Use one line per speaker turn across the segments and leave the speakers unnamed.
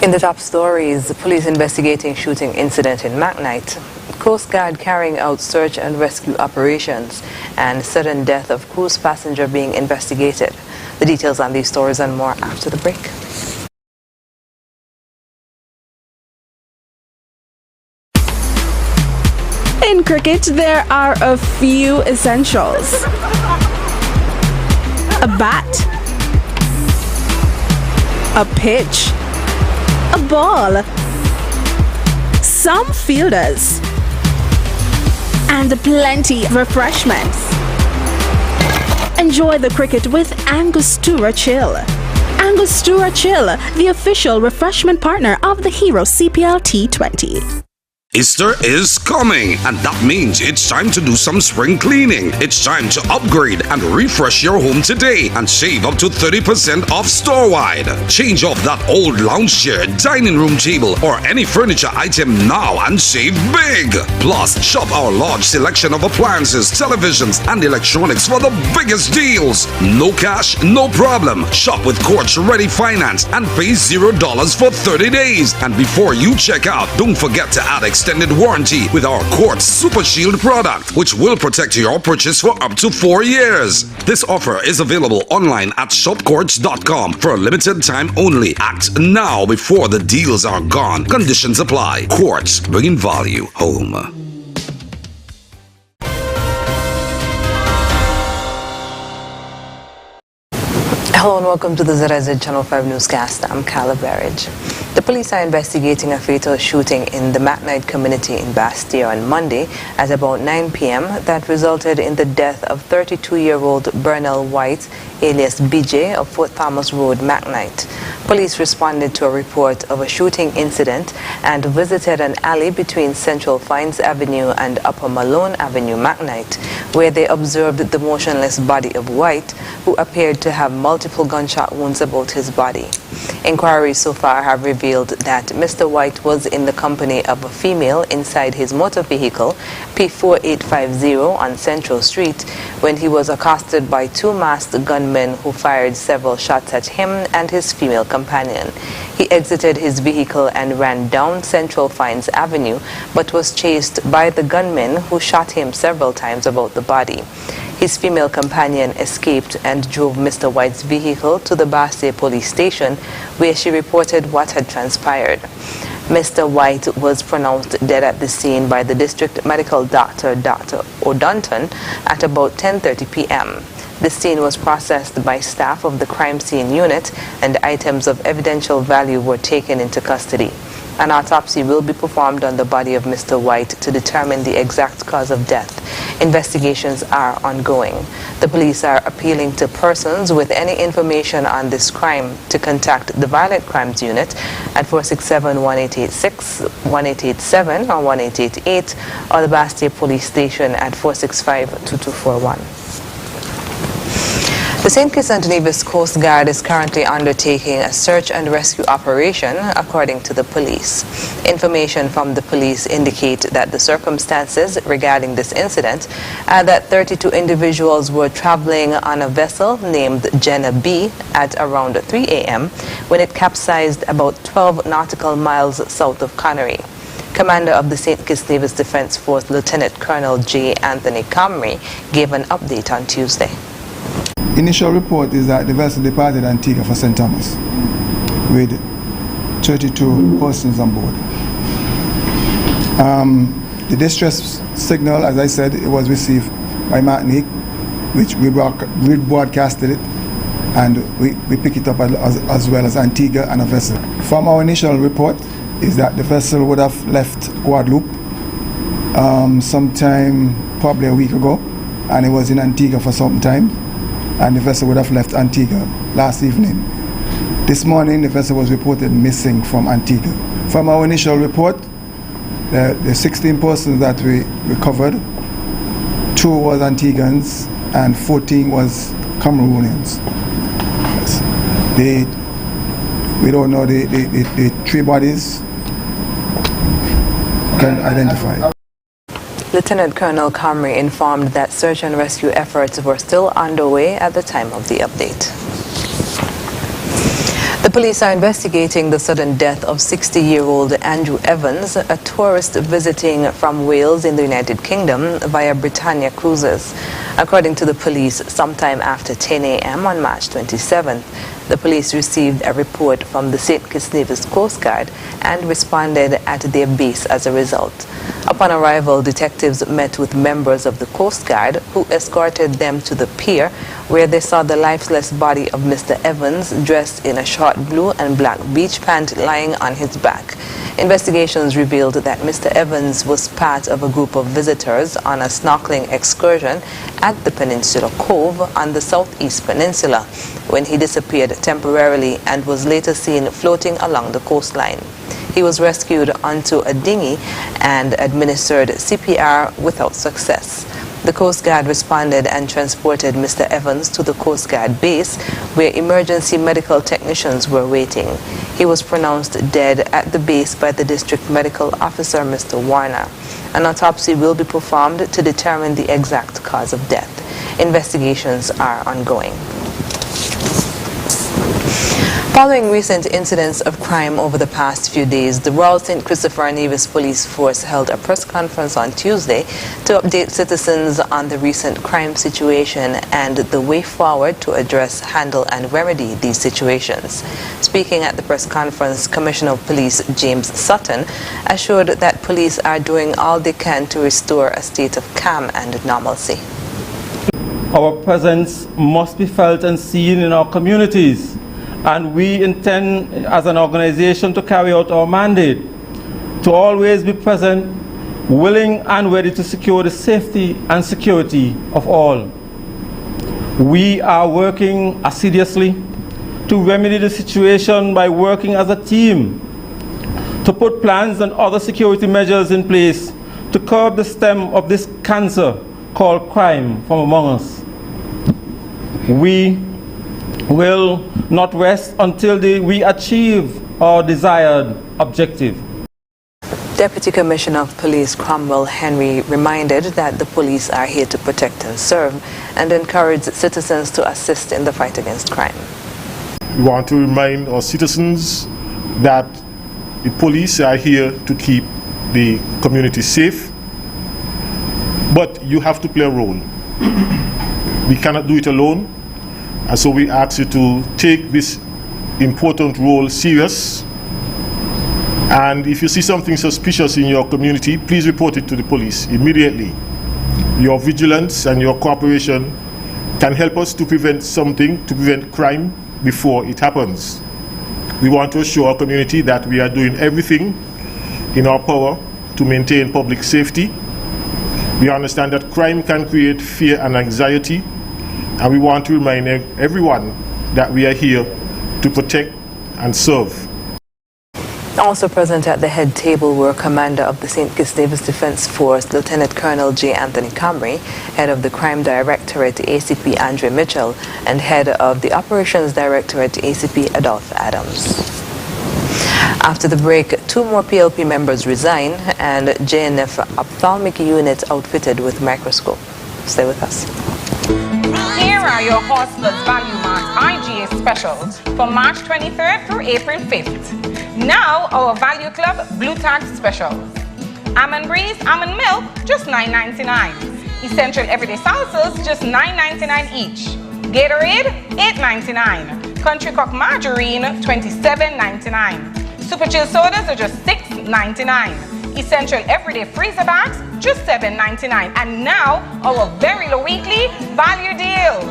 In the top stories, police investigating shooting incident in McKnight, Coast Guard carrying out search and rescue operations, and sudden death of cruise passenger being investigated. The details on these stories and more after the break.
In cricket, there are a few essentials: a bat, a pitch, a ball, some fielders, and plenty of refreshments. Enjoy the cricket with Angostura Chill. Angostura Chill, the official refreshment partner of the Hero CPL T20.
Easter is coming, and that means it's time to do some spring cleaning. It's time to upgrade and refresh your home today and save up to 30% off store-wide. Change off that old lounge chair, dining room table, or any furniture item now and save big. Plus, shop our large selection of appliances, televisions, and electronics for the biggest deals. No cash, no problem. Shop with Quartz Ready Finance and pay $0 for 30 days. And before you check out, don't forget to add extended warranty with our Quartz Super Shield product, which will protect your purchase for up to 4 years. This offer is available online at shopquartz.com for a limited time only. Act now before the deals are gone. Conditions apply. Quartz, bringing value home.
Hello and welcome to the ZIZ Channel 5 newscast. I'm Carla Berridge. The police are investigating a fatal shooting in the McKnight community in Bastille on Monday at about 9 p.m. that resulted in the death of 32-year-old Bernal White, alias BJ, of Fort Thomas Road, McKnight. Police responded to a report of a shooting incident and visited an alley between Central Fines Avenue and Upper Malone Avenue, McKnight, where they observed the motionless body of White, who appeared to have multiple gunshot wounds about his body. Inquiries so far have revealed that Mr. White was in the company of a female inside his motor vehicle, P4850 on Central Street, when he was accosted by two masked gunmen who fired several shots at him and his female companion. He exited his vehicle and ran down Central Fines Avenue, but was chased by the gunmen who shot him several times about the body. His female companion escaped and drove Mr. White's vehicle to the Bastille police station, where she reported what had transpired. Mr. White was pronounced dead at the scene by the district medical doctor, Dr. O'Dunton, at about 10:30 p.m. The scene was processed by staff of the crime scene unit, and items of evidential value were taken into custody. An autopsy will be performed on the body of Mr. White to determine the exact cause of death. Investigations are ongoing. The police are appealing to persons with any information on this crime to contact the Violent Crimes Unit at 467-1886, 1887, or 1888, or the Bastille Police Station at 465-2241. The St. Kitts and Nevis Coast Guard is currently undertaking a search and rescue operation, according to the police. Information from the police indicate that the circumstances regarding this incident are that 32 individuals were traveling on a vessel named Jenna B at around 3 a.m. when it capsized about 12 nautical miles south of Connery. Commander of the St. Kitts Nevis Defense Force, Lieutenant Colonel J. Anthony Comrie, gave an update on Tuesday.
Initial report is that the vessel departed Antigua for St. Thomas with 32 persons on board. The distress signal, as I said, it was received by Martinique, which we broadcasted it, and we pick it up as well as Antigua and a vessel. From our initial report is that the vessel would have left Guadeloupe sometime probably a week ago, and it was in Antigua for some time. And the vessel would have left Antigua last evening. This morning, the vessel was reported missing from Antigua. From our initial report, the 16 persons that we recovered, 2 was Antiguans and 14 was Cameroonians. Yes. We don't know the 3 bodies can identify.
Lieutenant Colonel Comrie informed that search and rescue efforts were still underway at the time of the update. The police are investigating the sudden death of 60-year-old Andrew Evans, a tourist visiting from Wales in the United Kingdom via Britannia cruises. According to the police, sometime after 10 a.m. on March 27th, the police received a report from the St. Kitts Nevis Coast Guard and responded at their base as a result. Upon arrival, detectives met with members of the Coast Guard who escorted them to the pier where they saw the lifeless body of Mr. Evans dressed in a short blue and black beach pant lying on his back. Investigations revealed that Mr. Evans was part of a group of visitors on a snorkeling excursion at the Peninsula Cove on the southeast peninsula when he disappeared temporarily and was later seen floating along the coastline. He was rescued onto a dinghy and administered CPR without success. The Coast Guard responded and transported Mr. Evans to the Coast Guard base where emergency medical technicians were waiting. He was pronounced dead at the base by the district medical officer, Mr. Warner. An autopsy will be performed to determine the exact cause of death. Investigations are ongoing. Following recent incidents of crime over the past few days, the Royal St. Christopher Nevis Police Force held a press conference on Tuesday to update citizens on the recent crime situation and the way forward to address, handle and remedy these situations. Speaking at the press conference, Commissioner of Police James Sutton assured that police are doing all they can to restore a state of calm and normalcy.
Our presence must be felt and seen in our communities, and we intend as an organization to carry out our mandate to always be present, willing and ready to secure the safety and security of all. We are working assiduously to remedy the situation by working as a team to put plans and other security measures in place to curb the stem of this cancer called crime from among us. We will not rest until we achieve our desired objective.
Deputy Commissioner of Police Cromwell Henry reminded that the police are here to protect and serve and encourage citizens to assist in the fight against crime.
We want to remind our citizens that the police are here to keep the community safe, but you have to play a role. We cannot do it alone. And so we ask you to take this important role serious. And if you see something suspicious in your community, please report it to the police immediately. Your vigilance and your cooperation can help us to prevent crime before it happens. We want to assure our community that we are doing everything in our power to maintain public safety. We understand that crime can create fear and anxiety, and we want to remind everyone that we are here to protect and serve.
Also present at the head table were Commander of the St. Kitts Nevis Defense Force, Lieutenant Colonel J. Anthony Camry, Head of the Crime Directorate, ACP Andre Mitchell, and Head of the Operations Directorate, ACP Adolph Adams. After the break, 2 more PLP members resign and JNF ophthalmic unit outfitted with microscope. Stay with us.
Here are your Horseless Value Mart IGA specials for March 23rd through April 5th. Now our Value Club Blue Tag specials. Almond Breeze, almond milk, just $9.99. Essential Everyday Salsas, just $9.99 each. Gatorade, $8.99. Country Cock Margarine, $27.99. Super Chill Sodas are just $6.99. Essential Everyday Freezer Bags, just $7.99. And now, our very low weekly value deals.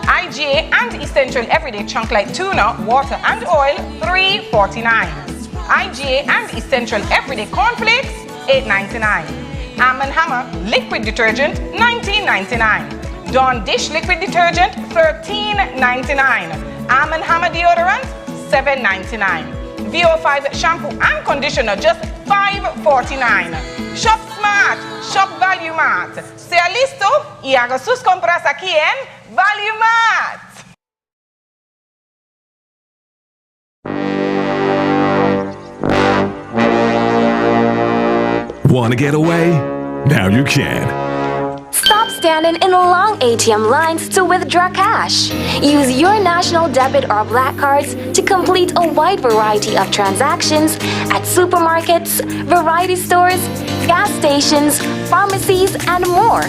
IGA and Essential Everyday Chunk Light Tuna, Water and Oil, $3.49. IGA and Essential Everyday Cornflakes, $8.99. Arm & Hammer Liquid Detergent, $19.99. Dawn Dish Liquid Detergent, $13.99. Arm & Hammer Deodorant, $7.99. VO5 shampoo and conditioner, just $5.49. Shop smart, shop Value Mart. Sea listo y haga sus compras aquí en Value Mart.
Want to get away? Now you can.
Stop
standing in long ATM lines to withdraw cash. Use your national debit or black cards to complete a wide variety of transactions at supermarkets, variety stores, gas stations, pharmacies, and more.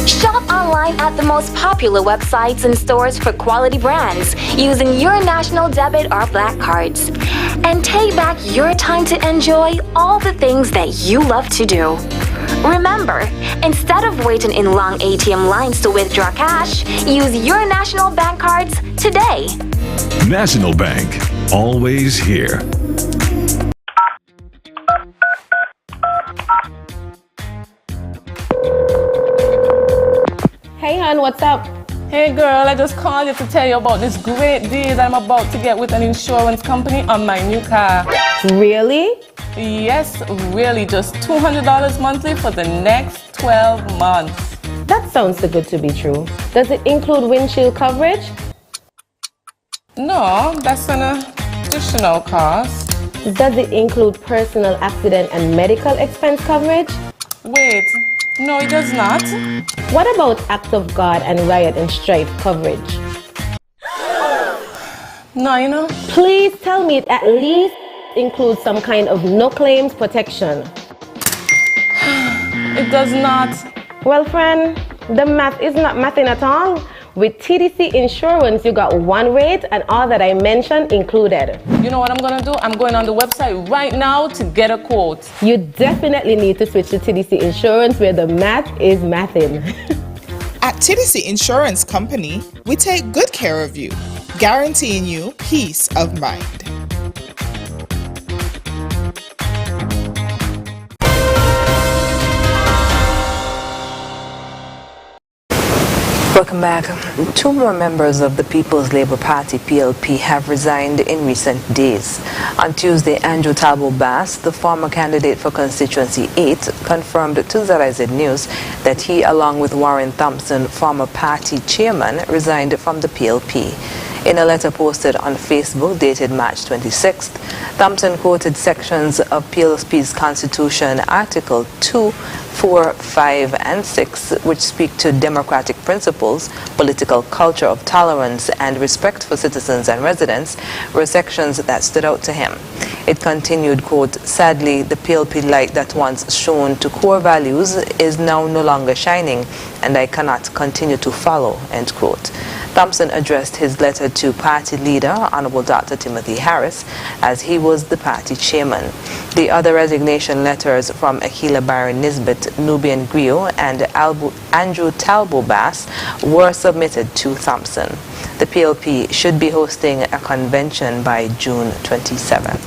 Shop online at the most popular websites and stores for quality brands using your national debit or black cards. And take back your time to enjoy all the things that you love to do. Remember, instead of waiting in long ATM lines to withdraw cash, use your National Bank cards today.
National Bank, always here.
Hey hon, what's up?
Hey girl, I just called you to tell you about this great deal that I'm about to get with an insurance company on my new car.
Really?
Yes, really, just $200 monthly for the next 12 months.
That sounds too good to be true. Does it include windshield coverage?
No, that's an additional cost.
Does it include personal accident and medical expense coverage?
Wait, no, it does not.
What about act of God and riot and strife coverage?
No, you know.
Please tell me it at least includes some kind of no claims protection.
It does not.
Well, friend, the math is not mathing at all. With TDC Insurance, you got one rate and all that I mentioned included.
You know what I'm gonna do? I'm going on the website right now to get a quote.
You definitely need to switch to TDC Insurance where the math is mathing.
At TDC Insurance Company, we take good care of you, guaranteeing you peace of mind.
Welcome back. Two more members of the People's Labour Party, PLP, have resigned in recent days. On Tuesday, Andrew Talbot Bass, the former candidate for Constituency 8, confirmed to ZIZ News that he, along with Warren Thompson, former party chairman, resigned from the PLP. In a letter posted on Facebook dated March 26th, Thompson quoted sections of PLP's Constitution, Article 2, 4, 5, and 6, which speak to democratic principles, political culture of tolerance, and respect for citizens and residents, were sections that stood out to him. It continued, quote, "Sadly, the PLP light that once shone to core values is now no longer shining, and I cannot continue to follow," end quote. Thompson addressed his letter to party leader, Honorable Dr. Timothy Harris, as he was the party chairman. The other resignation letters from Akila Byron Nisbet, Nubian Griot, and Andrew Talbot Bass were submitted to Thompson. The PLP should be hosting a convention by June 27th.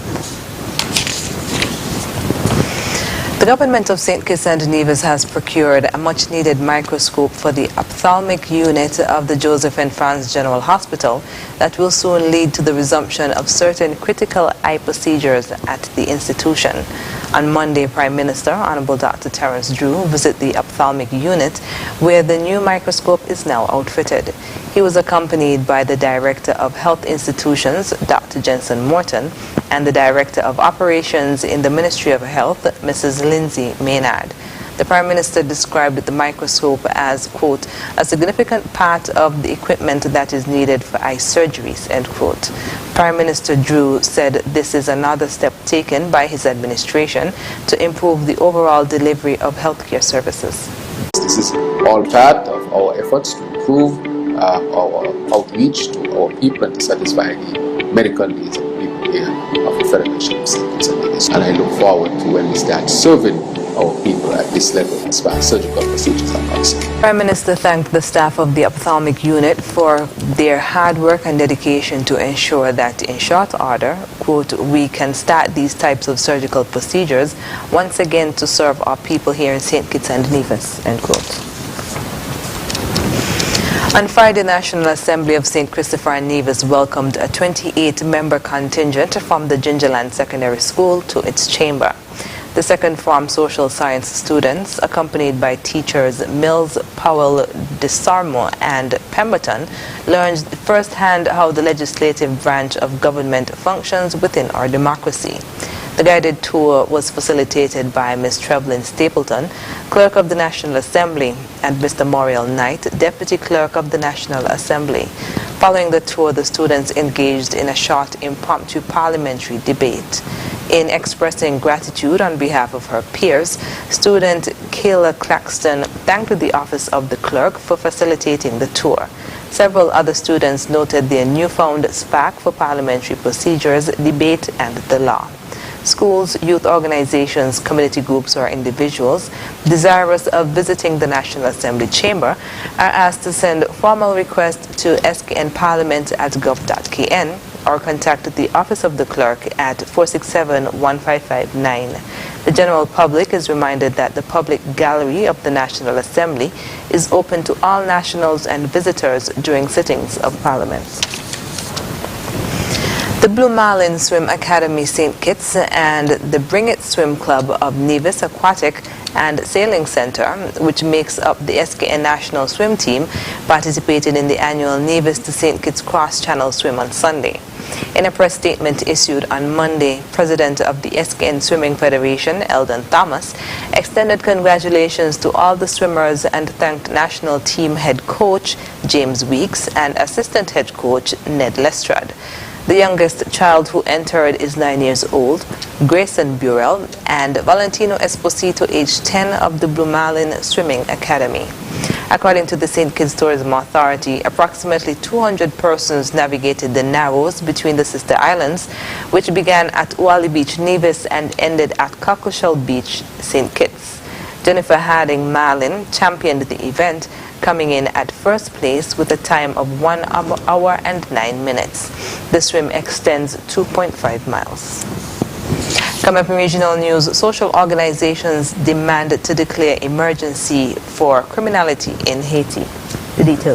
The government of St. Kitts and Nevis has procured a much-needed microscope for the ophthalmic unit of the Joseph and Franz General Hospital that will soon lead to the resumption of certain critical eye procedures at the institution. On Monday, Prime Minister Honorable Dr. Terence Drew visited the ophthalmic unit where the new microscope is now outfitted. He was accompanied by the Director of Health Institutions, Dr. Jensen Morton, and the Director of Operations in the Ministry of Health, Mrs. Lindsay Maynard. The Prime Minister described the microscope as, quote, "a significant part of the equipment that is needed for eye surgeries," end quote. Prime Minister Drew said this is another step taken by his administration to improve the overall delivery of healthcare services.
This is all part of our efforts to improve our outreach to our people and to satisfy the medical needs of people here of the Federation of St. Kitts and Nevis. And I look forward to when we start serving our people at this level as far as surgical procedures are concerned.
Prime Minister thanked the staff of the ophthalmic unit for their hard work and dedication to ensure that in short order, quote, "we can start these types of surgical procedures once again to serve our people here in St. Kitts and Nevis," end quote. On Friday, the National Assembly of St. Christopher and Nevis welcomed a 28-member contingent from the Gingerland Secondary School to its chamber. The second form social science students, accompanied by teachers Mills, Powell, DeSarmo, and Pemberton, learned firsthand how the legislative branch of government functions within our democracy. The guided tour was facilitated by Ms. Trevelyn Stapleton, Clerk of the National Assembly, and Mr. Moriel Knight, Deputy Clerk of the National Assembly. Following the tour, the students engaged in a short impromptu parliamentary debate. In expressing gratitude on behalf of her peers, student Kayla Claxton thanked the office of the clerk for facilitating the tour. Several other students noted their newfound spark for parliamentary procedures, debate, and the law. Schools, youth organizations, community groups, or individuals desirous of visiting the National Assembly chamber are asked to send formal requests to sknparliament@gov.kn or contact the office of the clerk at 467-1559. The general public is reminded that the public gallery of the National Assembly is open to all nationals and visitors during sittings of Parliament. The Blue Marlin Swim Academy St. Kitts and the Bring It Swim Club of Nevis Aquatic and Sailing Center, which makes up the SKN National Swim Team, participated in the annual Nevis to St. Kitts Cross Channel Swim on Sunday. In a press statement issued on Monday, President of the SKN Swimming Federation, Eldon Thomas, extended congratulations to all the swimmers and thanked national team head coach James Weeks and assistant head coach Ned Lestrade. The youngest child who entered is 9 years old, Grayson Burrell, and Valentino Esposito, age 10, of the Blue Marlin Swimming Academy. According to the St. Kitts Tourism Authority, approximately 200 persons navigated the Narrows between the sister islands, which began at Uali Beach, Nevis, and ended at Cockleshell Beach, St. Kitts. Jennifer Harding Marlin championed the event, coming in at first place with a time of 1 hour and 9 minutes. The swim extends 2.5 miles. Coming up in regional news, social organizations demand to declare emergency for criminality in Haiti. The details.